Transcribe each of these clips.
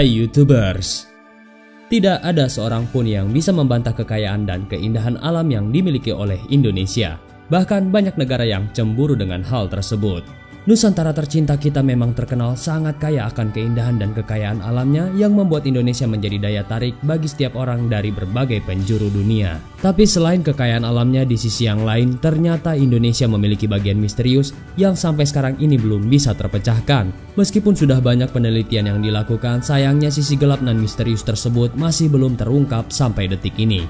Hai YouTubers, tidak ada seorang pun yang bisa membantah kekayaan dan keindahan alam yang dimiliki oleh Indonesia. Bahkan banyak negara yang cemburu dengan hal tersebut. Nusantara tercinta kita memang terkenal sangat kaya akan keindahan dan kekayaan alamnya yang membuat Indonesia menjadi daya tarik bagi setiap orang dari berbagai penjuru dunia. Tapi selain kekayaan alamnya, di sisi yang lain ternyata Indonesia memiliki bagian misterius yang sampai sekarang ini belum bisa terpecahkan. Meskipun sudah banyak penelitian yang dilakukan, sayangnya sisi gelap dan misterius tersebut masih belum terungkap sampai detik ini.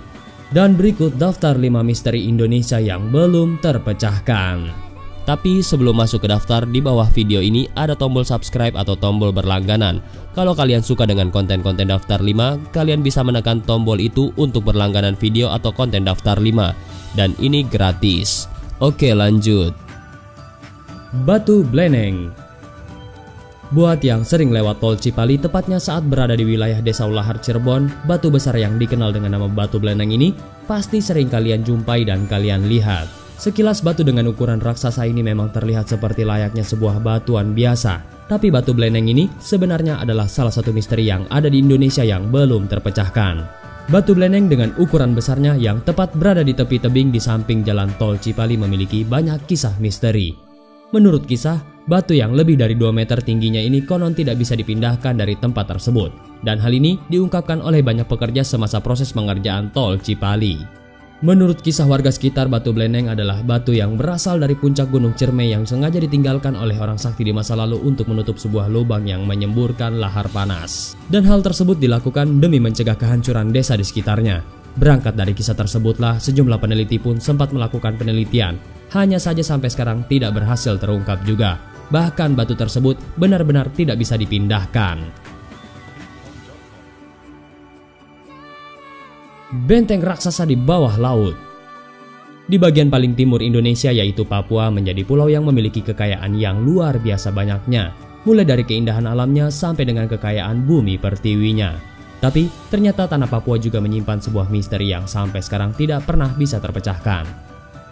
Dan berikut daftar 5 misteri Indonesia yang belum terpecahkan. Tapi sebelum masuk ke daftar, di bawah video ini ada tombol subscribe atau tombol berlangganan. Kalau kalian suka dengan konten-konten daftar 5, kalian bisa menekan tombol itu untuk berlangganan video atau konten daftar 5. Dan ini gratis. Oke, lanjut. Batu Bleneng. Buat yang sering lewat tol Cipali, tepatnya saat berada di wilayah Desa Ulahar Cirebon, batu besar yang dikenal dengan nama Batu Bleneng ini pasti sering kalian jumpai dan kalian lihat. Sekilas batu dengan ukuran raksasa ini memang terlihat seperti layaknya sebuah batuan biasa. Tapi Batu Bleneng ini sebenarnya adalah salah satu misteri yang ada di Indonesia yang belum terpecahkan. Batu Bleneng dengan ukuran besarnya yang tepat berada di tepi tebing di samping jalan tol Cipali memiliki banyak kisah misteri. Menurut kisah, batu yang lebih dari 2 meter tingginya ini konon tidak bisa dipindahkan dari tempat tersebut. Dan hal ini diungkapkan oleh banyak pekerja semasa proses pengerjaan tol Cipali. Menurut kisah warga sekitar, Batu Bleneng adalah batu yang berasal dari puncak Gunung Ciremai yang sengaja ditinggalkan oleh orang sakti di masa lalu untuk menutup sebuah lubang yang menyemburkan lahar panas. Dan hal tersebut dilakukan demi mencegah kehancuran desa di sekitarnya. Berangkat dari kisah tersebutlah sejumlah peneliti pun sempat melakukan penelitian. Hanya saja sampai sekarang tidak berhasil terungkap juga. Bahkan batu tersebut benar-benar tidak bisa dipindahkan. Benteng raksasa di bawah laut. Di bagian paling timur Indonesia yaitu Papua menjadi pulau yang memiliki kekayaan yang luar biasa banyaknya, mulai dari keindahan alamnya sampai dengan kekayaan bumi pertiwinya. Tapi ternyata tanah Papua juga menyimpan sebuah misteri yang sampai sekarang tidak pernah bisa terpecahkan.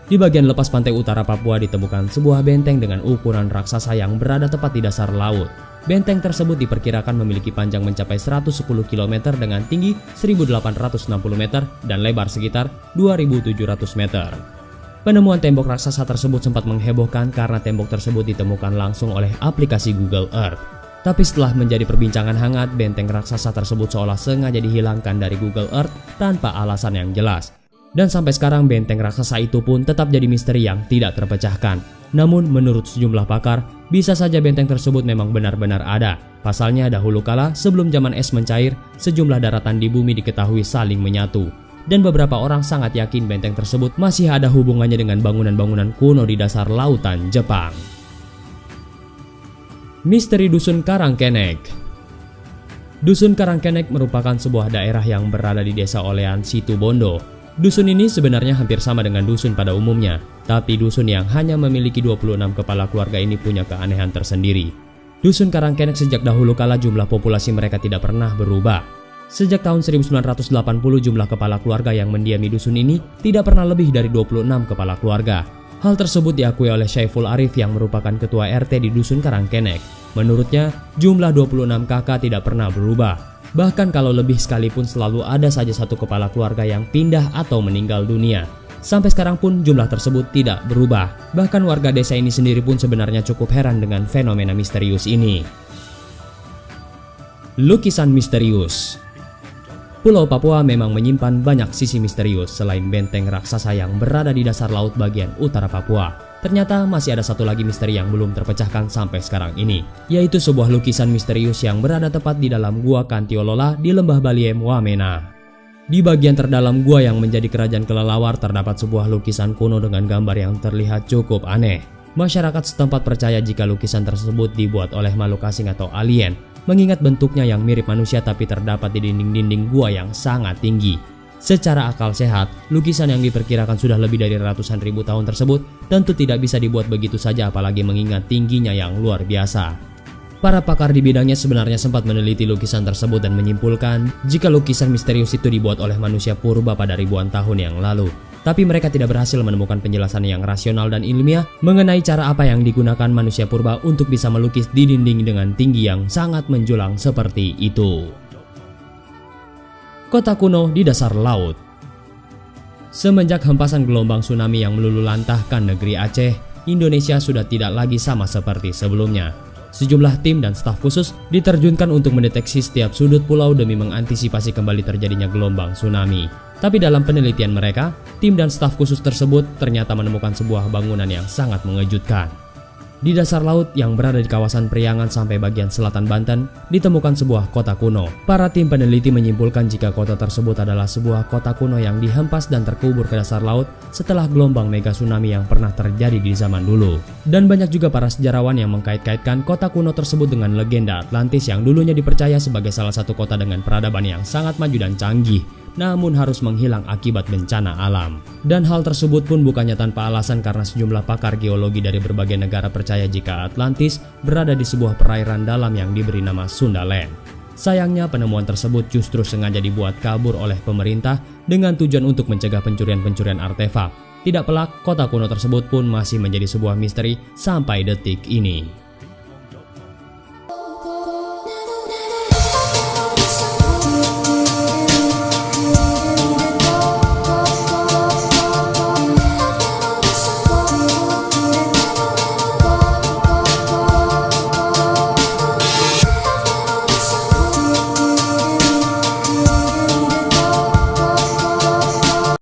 Di bagian lepas pantai utara Papua ditemukan sebuah benteng dengan ukuran raksasa yang berada tepat di dasar laut. Benteng tersebut diperkirakan memiliki panjang mencapai 110 km dengan tinggi 1860 meter dan lebar sekitar 2700 meter. Penemuan tembok raksasa tersebut sempat menghebohkan karena tembok tersebut ditemukan langsung oleh aplikasi Google Earth. Tapi setelah menjadi perbincangan hangat, benteng raksasa tersebut seolah sengaja dihilangkan dari Google Earth tanpa alasan yang jelas. Dan sampai sekarang benteng raksasa itu pun tetap jadi misteri yang tidak terpecahkan. Namun menurut sejumlah pakar, bisa saja benteng tersebut memang benar-benar ada. Pasalnya dahulu kala sebelum zaman es mencair, sejumlah daratan di bumi diketahui saling menyatu. Dan beberapa orang sangat yakin benteng tersebut masih ada hubungannya dengan bangunan-bangunan kuno di dasar lautan Jepang. Misteri Dusun Karangkenek. Dusun Karangkenek merupakan sebuah daerah yang berada di Desa Olean, Situbondo. Dusun ini sebenarnya hampir sama dengan dusun pada umumnya, tapi dusun yang hanya memiliki 26 kepala keluarga ini punya keanehan tersendiri. Dusun Karangkenek sejak dahulu kala jumlah populasi mereka tidak pernah berubah. Sejak tahun 1980 jumlah kepala keluarga yang mendiami dusun ini tidak pernah lebih dari 26 kepala keluarga. Hal tersebut diakui oleh Syaiful Arif yang merupakan ketua RT di Dusun Karangkenek. Menurutnya, jumlah 26 kakak tidak pernah berubah. Bahkan kalau lebih sekalipun selalu ada saja satu kepala keluarga yang pindah atau meninggal dunia. Sampai sekarang pun jumlah tersebut tidak berubah. Bahkan warga desa ini sendiri pun sebenarnya cukup heran dengan fenomena misterius ini. Lukisan misterius. Pulau Papua memang menyimpan banyak sisi misterius selain benteng raksasa yang berada di dasar laut bagian utara Papua. Ternyata masih ada satu lagi misteri yang belum terpecahkan sampai sekarang ini, yaitu sebuah lukisan misterius yang berada tepat di dalam Gua Kantiolola di Lembah Baliem, Wamena. Di bagian terdalam gua yang menjadi kerajaan kelelawar terdapat sebuah lukisan kuno dengan gambar yang terlihat cukup aneh. Masyarakat setempat percaya jika lukisan tersebut dibuat oleh makhluk asing atau alien, mengingat bentuknya yang mirip manusia tapi terdapat di dinding-dinding gua yang sangat tinggi. Secara akal sehat, lukisan yang diperkirakan sudah lebih dari ratusan ribu tahun tersebut tentu tidak bisa dibuat begitu saja apalagi mengingat tingginya yang luar biasa. Para pakar di bidangnya sebenarnya sempat meneliti lukisan tersebut dan menyimpulkan jika lukisan misterius itu dibuat oleh manusia purba pada ribuan tahun yang lalu. tapi mereka tidak berhasil menemukan penjelasan yang rasional dan ilmiah mengenai cara apa yang digunakan manusia purba untuk bisa melukis di dinding dengan tinggi yang sangat menjulang seperti itu. Kota kuno di dasar laut. Semenjak hempasan gelombang tsunami yang melululantahkan negeri Aceh, Indonesia sudah tidak lagi sama seperti sebelumnya. Sejumlah tim dan staf khusus diterjunkan untuk mendeteksi setiap sudut pulau demi mengantisipasi kembali terjadinya gelombang tsunami. Tapi dalam penelitian mereka, tim dan staf khusus tersebut ternyata menemukan sebuah bangunan yang sangat mengejutkan. Di dasar laut yang berada di kawasan Priangan sampai bagian selatan Banten, ditemukan sebuah kota kuno. Para tim peneliti menyimpulkan jika kota tersebut adalah sebuah kota kuno yang dihempas dan terkubur ke dasar laut setelah gelombang mega tsunami yang pernah terjadi di zaman dulu. Dan banyak juga para sejarawan yang mengkait-kaitkan kota kuno tersebut dengan legenda Atlantis yang dulunya dipercaya sebagai salah satu kota dengan peradaban yang sangat maju dan canggih, namun harus menghilang akibat bencana alam. Dan hal tersebut pun bukannya tanpa alasan karena sejumlah pakar geologi dari berbagai negara percaya jika Atlantis berada di sebuah perairan dalam yang diberi nama Sundaland. Sayangnya penemuan tersebut justru sengaja dibuat kabur oleh pemerintah dengan tujuan untuk mencegah pencurian-pencurian artefak. Tidak pelak, kota kuno tersebut pun masih menjadi sebuah misteri sampai detik ini.